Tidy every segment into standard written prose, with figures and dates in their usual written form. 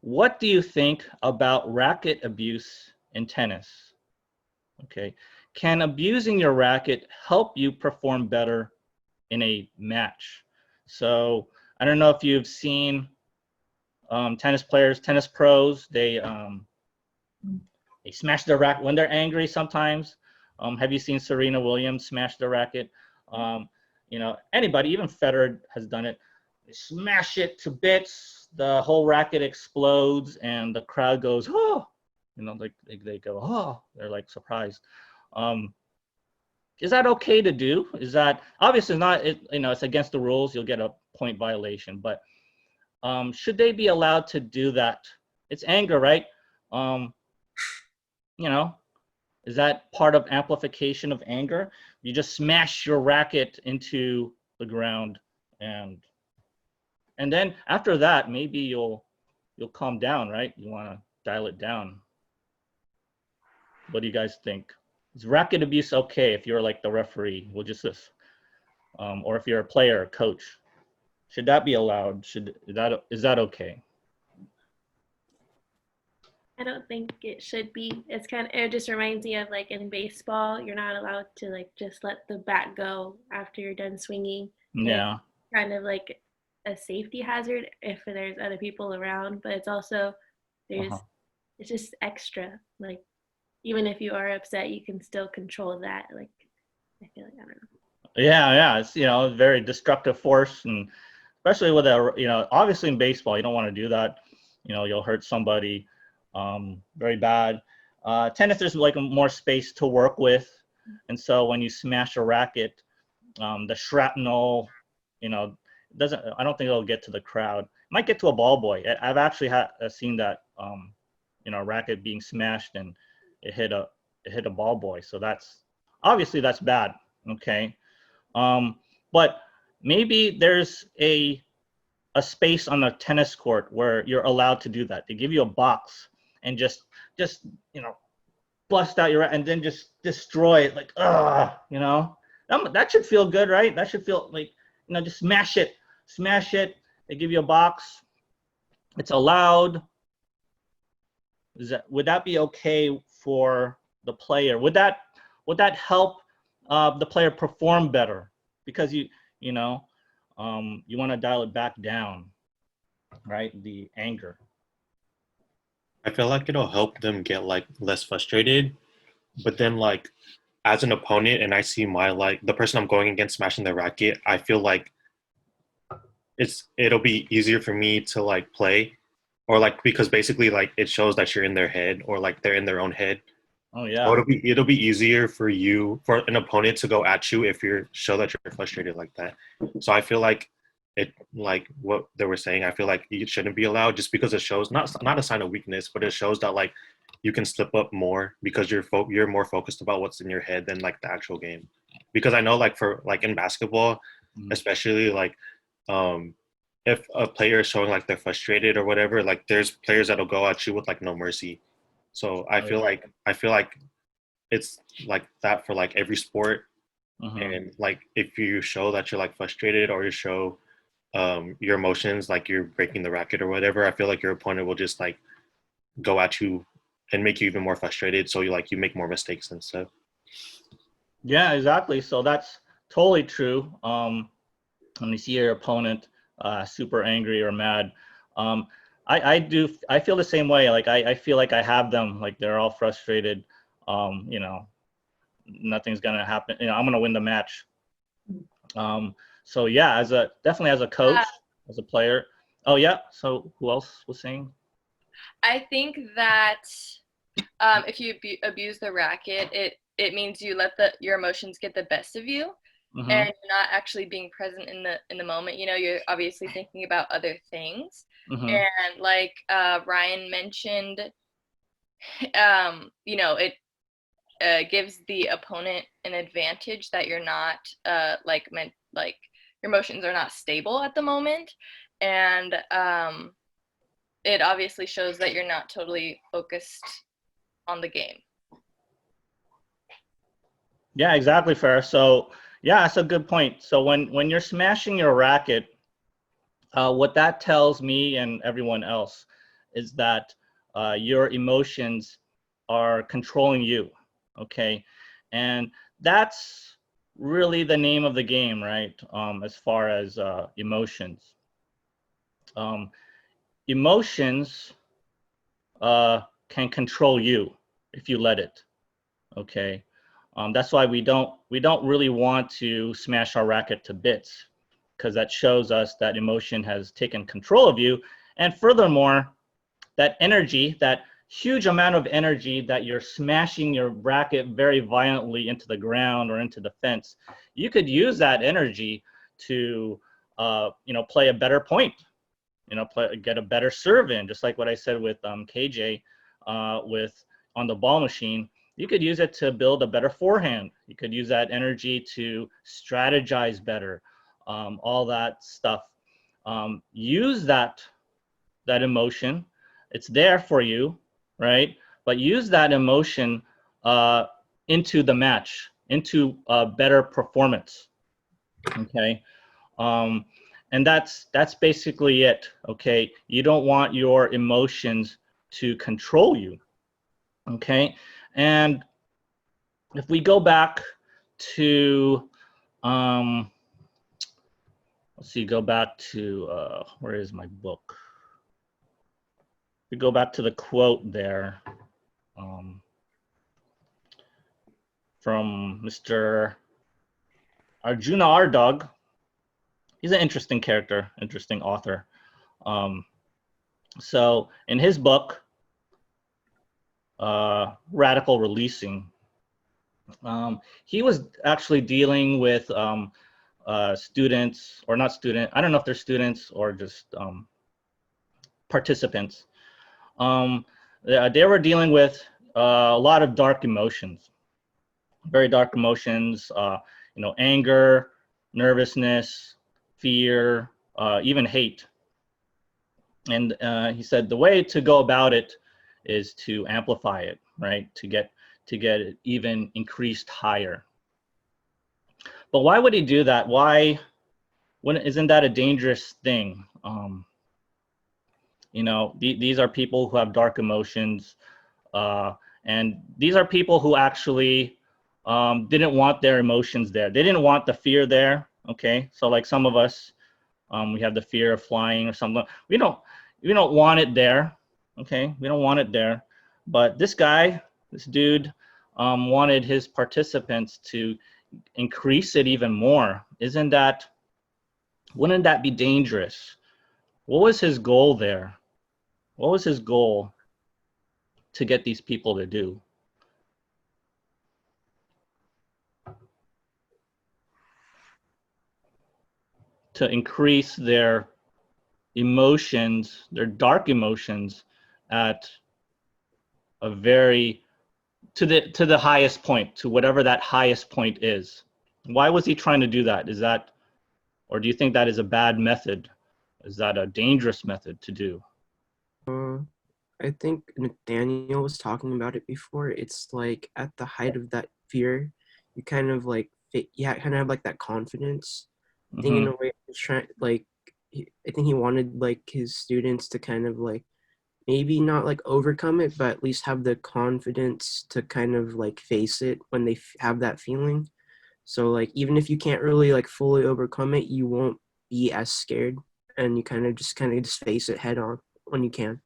what do you think about racket abuse in tennis? Okay. Can abusing your racket help you perform better in a match? So I don't know if you've seen tennis players, tennis pros, they smash their racket when they're angry sometimes. Have you seen Serena Williams smash their racket? Anybody, even Federer has done it. They smash it to bits, the whole racket explodes, and the crowd goes, oh, like they go, oh, they're like surprised. Is that okay to do? Is that obviously not? It's against the rules. You'll get a point violation. But should they be allowed to do that? It's anger, right? Is that part of amplification of anger? You just smash your racket into the ground, and then after that, maybe you'll calm down, right? You want to dial it down. What do you guys think? Is racket abuse okay if you're like the referee? Or if you're a player or coach, should that be allowed? Is that okay? I don't think it should be. It just reminds me of like in baseball, you're not allowed to like just let the bat go after you're done swinging. Yeah. It's kind of like a safety hazard if there's other people around, but it's also it's just extra. Like even if you are upset, you can still control that. Like I feel like I don't know. Yeah, it's very destructive force, and especially with obviously in baseball, you don't want to do that. You'll hurt somebody. Very bad. Tennis, there's like more space to work with, and so when you smash a racket, the shrapnel, doesn't. I don't think it'll get to the crowd. It might get to a ball boy. I've actually seen that, racket being smashed and it hit a ball boy. So that's bad. Okay, but maybe there's a space on the tennis court where you're allowed to do that. They give you a box and just bust out and then just destroy it, like that should feel good, right? That should feel like just smash it. They give you a box. It's allowed. Would that be okay for the player? Would that help the player perform better? Because you want to dial it back down, right? The anger. I feel like it'll help them get like less frustrated, but then like as an opponent and I see the person I'm going against smashing their racket, I feel like it'll be easier for me to like play, or like because basically like it shows that you're in their head or like they're in their own head. Oh yeah. So it'll be easier for an opponent to go at you if you show that you're frustrated like that. So I feel like it, like what they were saying, I feel like it shouldn't be allowed just because it shows not a sign of weakness, but it shows that like you can slip up more because you're more focused about what's in your head than like the actual game. Because I know like for like in basketball, especially like if a player is showing like they're frustrated or whatever, like there's players that'll go at you with like no mercy. So I feel like it's like that for like every sport. And like if you show that you're like frustrated or you show your emotions like you're breaking the racket or whatever, I feel like your opponent will just like go at you and make you even more frustrated, so you make more mistakes and stuff. Yeah, exactly. So that's totally true. When you see your opponent super angry or mad, I feel the same way. Like I feel like I have them, like they're all frustrated. Nothing's gonna happen. I'm gonna win the match. So yeah, definitely as a coach, as a player. Oh yeah. So who else was saying? I think that if you abuse the racket, it means you let your emotions get the best of you, and you're not actually being present in the moment. You're obviously thinking about other things. And like Ryan mentioned, it gives the opponent an advantage that you're not your emotions are not stable at the moment, and it obviously shows that you're not totally focused on the game. Yeah, exactly, Farrah. So yeah, that's a good point. So when you're smashing your racket, what that tells me and everyone else is that your emotions are controlling you, okay? And that's really the name of the game, right? As far as emotions. Emotions can control you if you let it, okay? That's why we don't really want to smash our racket to bits, because that shows us that emotion has taken control of you. And furthermore, that energy, that huge amount of energy that you're smashing your racket very violently into the ground or into the fence, you could use that energy to, play a better point, get a better serve in, just like what I said with KJ, with on the ball machine. You could use it to build a better forehand. You could use that energy to strategize better, all that stuff. Use that emotion. It's there for you, right? But use that emotion into the match, into a better performance, okay? And that's basically it, okay? You don't want your emotions to control you, okay? And if we go back to, let's see, go back to, where is my book? We go back to the quote there from Mr. Arjuna Ardog. He's an interesting character, interesting author. So in his book, Radical Releasing, he was actually dealing with students, or not student, I don't know if they're students or just participants. They were dealing with a lot of dark emotions, very dark emotions, anger, nervousness, fear, even hate. And he said the way to go about it is to amplify it, right? To get it even increased higher. But why would he do that? Why? Isn't that a dangerous thing? These are people who have dark emotions, and these are people who actually didn't want their emotions there. They didn't want the fear there. Okay, so like some of us, we have the fear of flying or something. We don't want it there. Okay, we don't want it there. But this dude, wanted his participants to increase it even more. Wouldn't that be dangerous? What was his goal there? What was his goal to get these people to do? To increase their emotions, their dark emotions, at a very to the highest point, to whatever that highest point is. Why was he trying to do that? Or do you think that is a bad method? Is that a dangerous method to do? I think Nathaniel was talking about it before. It's like at the height of that fear, you kind of like kind of have like that confidence. I think in a way, I think he wanted like his students to kind of like maybe not like overcome it, but at least have the confidence to kind of like face it when they have that feeling. So like even if you can't really like fully overcome it, you won't be as scared, and you kind of just face it head on when you can.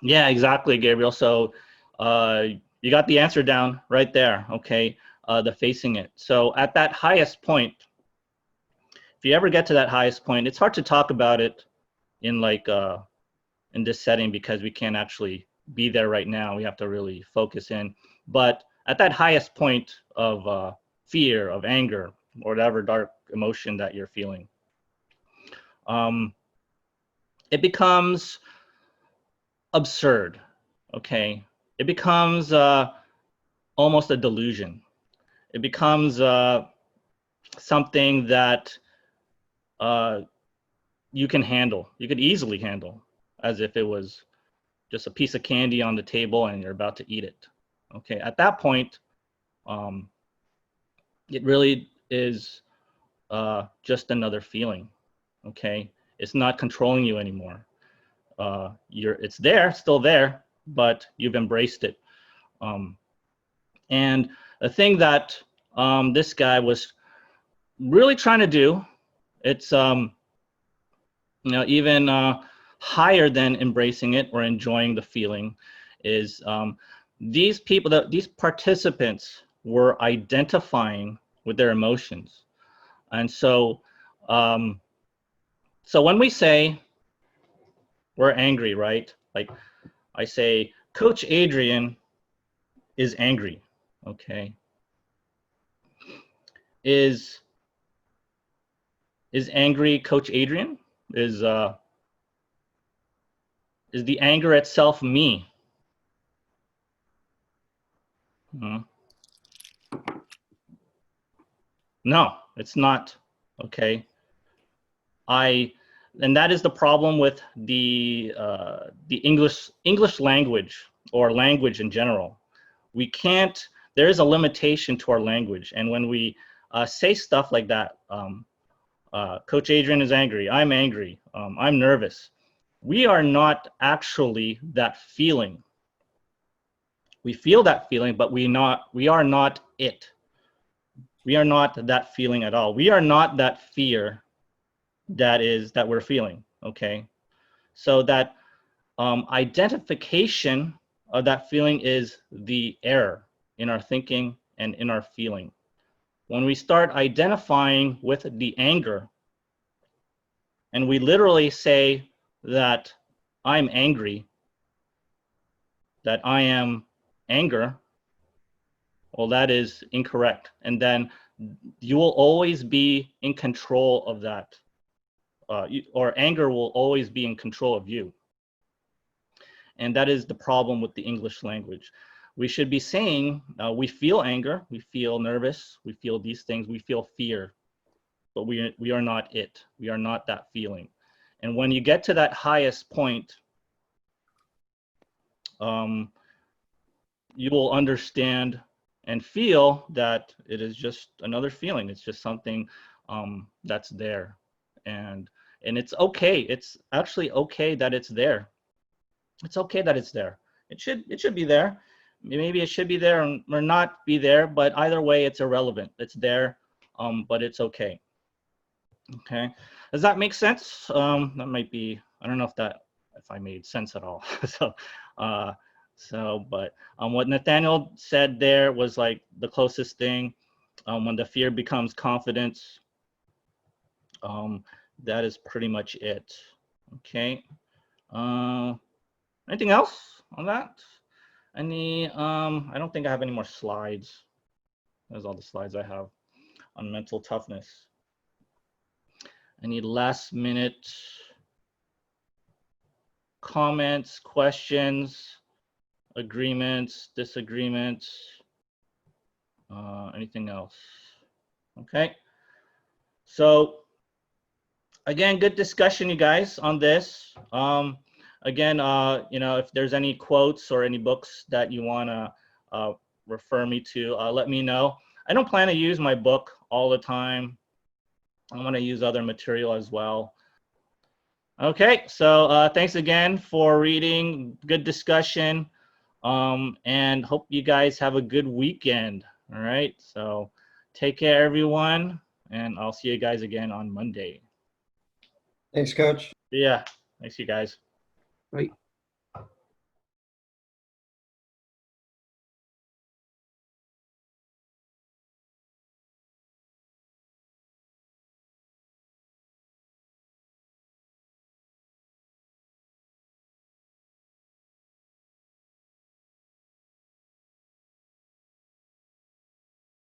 Yeah, exactly, Gabriel. So you got the answer down right there, okay? The facing it. So at that highest point, if you ever get to that highest point, it's hard to talk about it in in this setting because we can't actually be there right now. We have to really focus in. But at that highest point of fear, of anger, or whatever dark emotion that you're feeling, it becomes absurd, okay? It becomes almost a delusion. It becomes something that you can handle. You could easily handle, as if it was just a piece of candy on the table and you're about to eat it. Okay, at that point, it really is just another feeling. Okay, it's not controlling you anymore. it's there, still there, but you've embraced it. And the thing that this guy was really trying to do, it's even higher than embracing it or enjoying the feeling, is these people, these participants were identifying with their emotions. And so so when we say we're angry, right? Like I say, Coach Adrian is angry, okay? Is angry Coach Adrian? Is the anger itself me? No, it's not, okay? And that is the problem with the English language, or language in general. We can't, there is a limitation to our language. And when we say stuff like that, Coach Adrian is angry, I'm angry, I'm nervous, we are not actually that feeling. We feel that feeling, but we are not it. We are not that feeling at all. We are not that fear that we're feeling, okay? So that identification of that feeling is the error in our thinking and in our feeling. When we start identifying with the anger, and we literally say that I'm angry, that I am anger, well, that is incorrect. And then you will always be in control of that. Or anger will always be in control of you. And that is the problem with the English language. We should be saying, we feel anger, we feel nervous, we feel these things, we feel fear, but we are not it. We are not that feeling. And when you get to that highest point, you will understand and feel that it is just another feeling. It's just something that's there. And it's okay. It's actually okay that it's there. It's okay that it's there. It should be there. Maybe it should be there or not be there, but either way, it's irrelevant. It's there, but it's okay. Okay, does that make sense? That might be, I don't know if I made sense at all. But what Nathaniel said there was like the closest thing. When the fear becomes confidence, that is pretty much it. Okay. Anything else on that? I don't think I have any more slides. That's all the slides I have on mental toughness. Any last minute comments, questions, agreements, disagreements, anything else? Okay. So again, good discussion, you guys, on this. Again, if there's any quotes or any books that you want to refer me to, let me know. I don't plan to use my book all the time. I want to use other material as well. Okay, so thanks again for reading. Good discussion, and hope you guys have a good weekend. All right, so take care, everyone, and I'll see you guys again on Monday. Thanks, Coach. Yeah, thanks, you guys. Right.